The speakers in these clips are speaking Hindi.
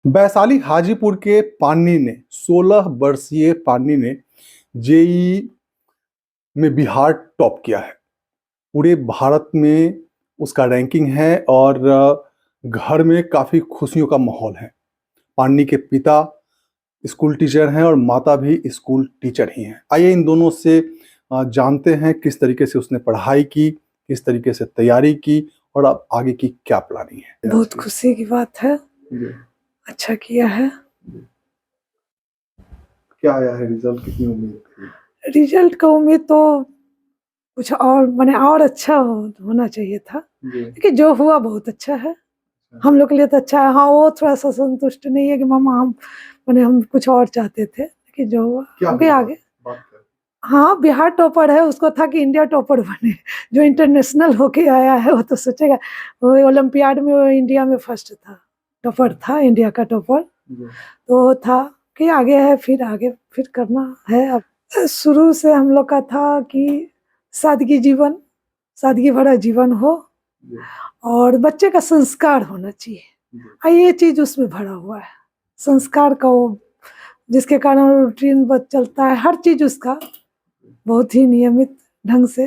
वैशाली हाजीपुर के पानी ने 16 वर्षीय पानी ने जेईई में बिहार टॉप किया है। पूरे भारत में उसका रैंकिंग है और घर में काफी खुशियों का माहौल है। पानी के पिता स्कूल टीचर हैं और माता भी स्कूल टीचर ही हैं। आइए इन दोनों से जानते हैं किस तरीके से उसने पढ़ाई की, किस तरीके से तैयारी की और अब आगे की क्या प्लानिंग है। बहुत खुशी की बात है। अच्छा किया है। क्या आया है रिजल्ट, कितनी उम्मीद थी? रिजल्ट का उम्मीद तो कुछ और माने और अच्छा होना चाहिए था, लेकिन जो हुआ बहुत अच्छा है। हम लोग के लिए तो अच्छा है। हाँ, वो थोड़ा सा संतुष्ट नहीं है कि मामा हम माने हम कुछ और चाहते थे, लेकिन जो हुआ आगे आगे। हाँ, बिहार टॉपर है, उसको था कि इंडिया टॉपर बने। जो इंटरनेशनल होके आया है वो तो सोचेगा। वो ओलंपियाड में वो इंडिया में फर्स्ट था, टॉपर था, इंडिया का टॉपर। तो वो था कि आगे है, फिर आगे फिर करना है। अब शुरू से हम लोग का था कि सादगी भरा जीवन हो और बच्चे का संस्कार होना चाहिए। ये चीज उसमें भरा हुआ है, संस्कार का। वो जिसके कारण रूटीन बच चलता है, हर चीज उसका बहुत ही नियमित ढंग से।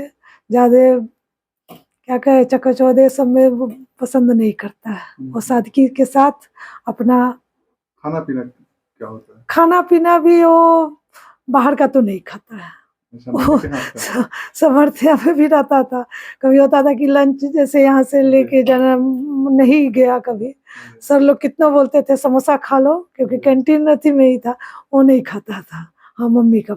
ज्यादा क्या कहे चकाचौंधे सब में वो पसंद नहीं करता है। वो सादगी के साथ अपना खाना पीना क्या होता है? खाना पीना भी वो बाहर का तो नहीं खाता है। वो समर्थ्य में भी रहता था। कभी होता था कि लंच जैसे यहाँ से लेके जाना नहीं गया कभी। सर लोग कितना बोलते थे समोसा खा लो, क्योंकि कैंटीन अथी में ही था। वो नहीं खाता था। हाँ, मम्मी का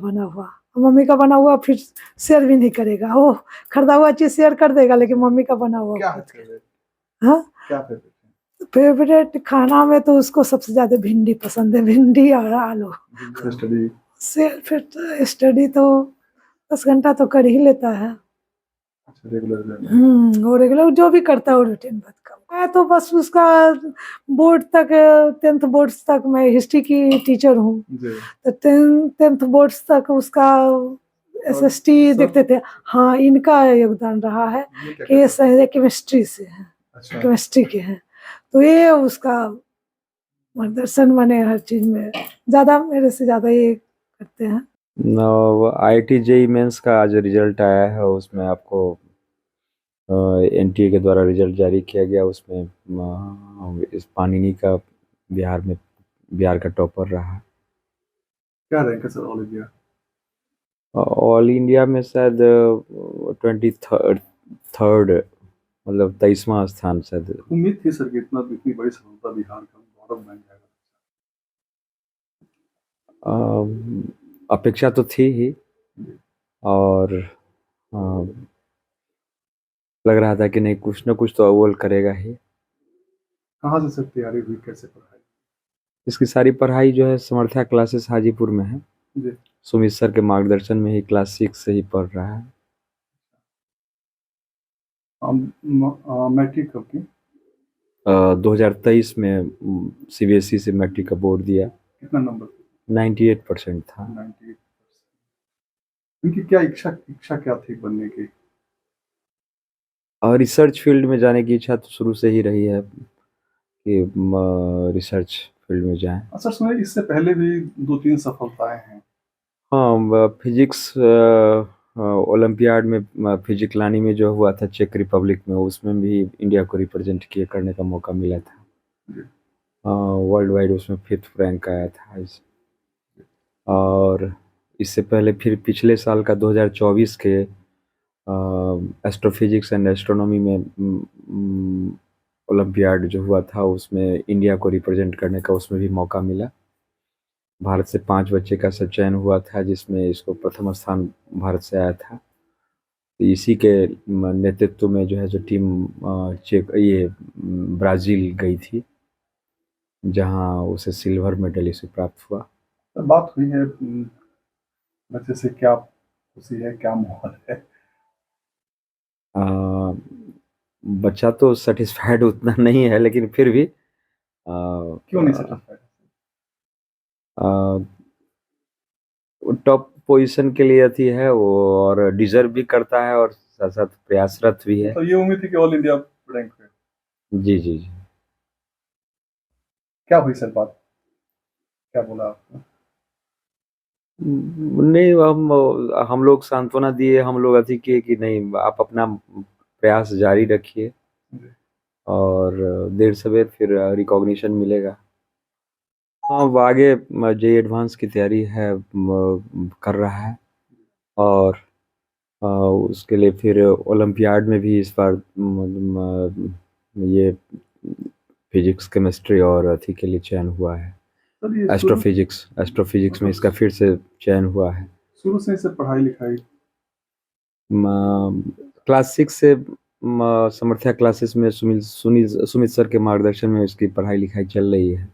बना हुआ फिर शेयर भी नहीं करेगा। वो खरीदा हुआ चीज शेयर कर देगा, लेकिन मम्मी का बना हुआ हाँ। फेवरेट खाना में तो उसको सबसे ज्यादा भिंडी पसंद है, भिंडी और आलू। फिर स्टडी तो 10 घंटा तो कर ही लेता है। वो रेगुलर जो भी करता है वो रूटीन बात का। मैं तो बस उसका बोर्ड तक 10th बोर्ड्स तक मैं हिस्ट्री की टीचर हूँ, तो 10th बोर्ड्स तक उसका एसएसटी देखते थे। हाँ, इनका योगदान रहा है कि ये सही केमिस्ट्री से है। अच्छा। केमिस्ट्री के हैं, तो ये उसका मार्गदर्शन माने हर चीज में ज्यादा मेरे से ज्यादा ये करते हैं। IIT जेईई मेंस का आज रिजल्ट आया है, उसमें आपको एनटीए के द्वारा रिजल्ट जारी किया गया। उसमें इस पाणिनि का बिहार का टॉपर रहा। क्या रैंक है sir all India? All India में शायद 23rd मतलब 23वां स्थान शायद। उम्मीद थी सर कि इतनी बड़ी सफलता बिहार का गौरव बन जाएगा? अपेक्षा तो थी ही, और लग रहा था कि नहीं, कुछ ना कुछ तो अव्वल करेगा ही। कहाँ से सर तैयारी हुई, कैसे पढ़ाई? इसकी सारी पढ़ाई जो है समर्थ्या क्लासेस हाजीपुर में है जी। सुमित सर के मार्गदर्शन में ही क्लास 6 से ही पढ़ रहा है। मैट्रिक कब की? 2023 में सीबीएसई से मैट्रिक का बोर्ड दिया। कितना नंबर? 98% था। 98%। उनकी क्या इच्छा क्या थी बनने की? और रिसर्च फील्ड में जाने की इच्छा तो शुरू से ही रही है कि रिसर्च फील्ड में जाएं। सर सुनिए, इससे पहले भी 2-3 सफलताएं हैं। हाँ, फिजिक्स ओलंपियाड में फिजिक्स लानी में जो हुआ था चेक रिपब्लिक में, उसमें भी इंडिया को रिप्रेजेंट करने का मौका मिला था। वर्ल्ड वाइड उसमें 5th रैंक आया था। और इससे पहले फिर पिछले साल का 2024 के एस्ट्रोफिजिक्स एंड एस्ट्रोनॉमी में ओलंपियाड जो हुआ था, उसमें इंडिया को रिप्रेजेंट करने का उसमें भी मौका मिला। भारत से 5 बच्चे का चयन हुआ था, जिसमें इसको प्रथम स्थान भारत से आया था। तो इसी के नेतृत्व में जो है जो टीम ब्राज़ील गई थी, जहां उसे सिल्वर मेडल इसे प्राप्त हुआ। बात हुई है बच्चे से, क्या खुशी है, क्या माहौल है? बच्चा तो सेटिस्फाइड उतना नहीं है, लेकिन फिर भी क्यों नहीं सेटिस्फाइड? टॉप पोजीशन के लिए अथी है वो, और डिजर्व भी करता है, और साथ साथ प्रयासरत भी है। तो ये उम्मीद थी कि ऑल इंडिया रैंक पे। जी जी जी। क्या हुई सर बात, क्या बोला आपको? नहीं, हम लोग सांत्वना दिए, हम लोग अथी किए कि नहीं आप अपना प्रयास जारी रखिए और देर सवेर फिर रिकॉग्निशन मिलेगा। हाँ, वो आगे जेई एडवांस की तैयारी है, कर रहा है और उसके लिए फिर ओलंपियाड में भी इस बार ये फिजिक्स, केमिस्ट्री और अथी के लिए चयन हुआ है। सर ये एस्ट्रोफिजिक्स में इसका फिर से चयन हुआ है। शुरू से सर पढ़ाई लिखाई क्लास 6 से समर्थ्या क्लासेस में सुमित सर के मार्गदर्शन में इसकी पढ़ाई लिखाई चल रही है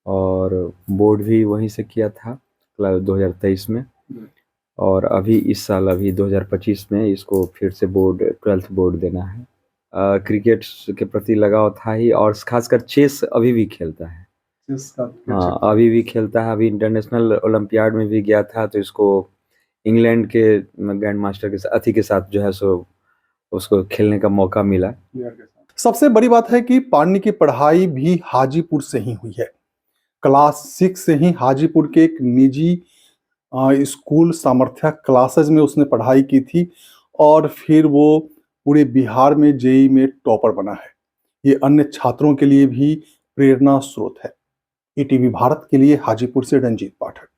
और बोर्ड भी वहीं से किया था 2023 में और अभी इस साल अभी 2025 में इसको फिर से बोर्ड 12th बोर्ड देना है। क्रिकेट के प्रति लगाव था ही और खासकर चेस अभी भी खेलता है। हाँ, अभी भी खेलता है। अभी इंटरनेशनल ओलंपियाड में भी गया था तो इसको इंग्लैंड के ग्रैंड मास्टर के अथी के साथ जो है सो उसको खेलने का मौका मिला। सबसे बड़ी बात है कि पानी की पढ़ाई भी हाजीपुर से ही हुई है। क्लास 6 से ही हाजीपुर के एक निजी स्कूल सामर्थ्या क्लासेस में उसने पढ़ाई की थी और फिर वो पूरे बिहार में जेई में टॉपर बना है। ये अन्य छात्रों के लिए भी प्रेरणा स्रोत है। ईटीवी भारत के लिए हाजीपुर से रंजीत पाठक।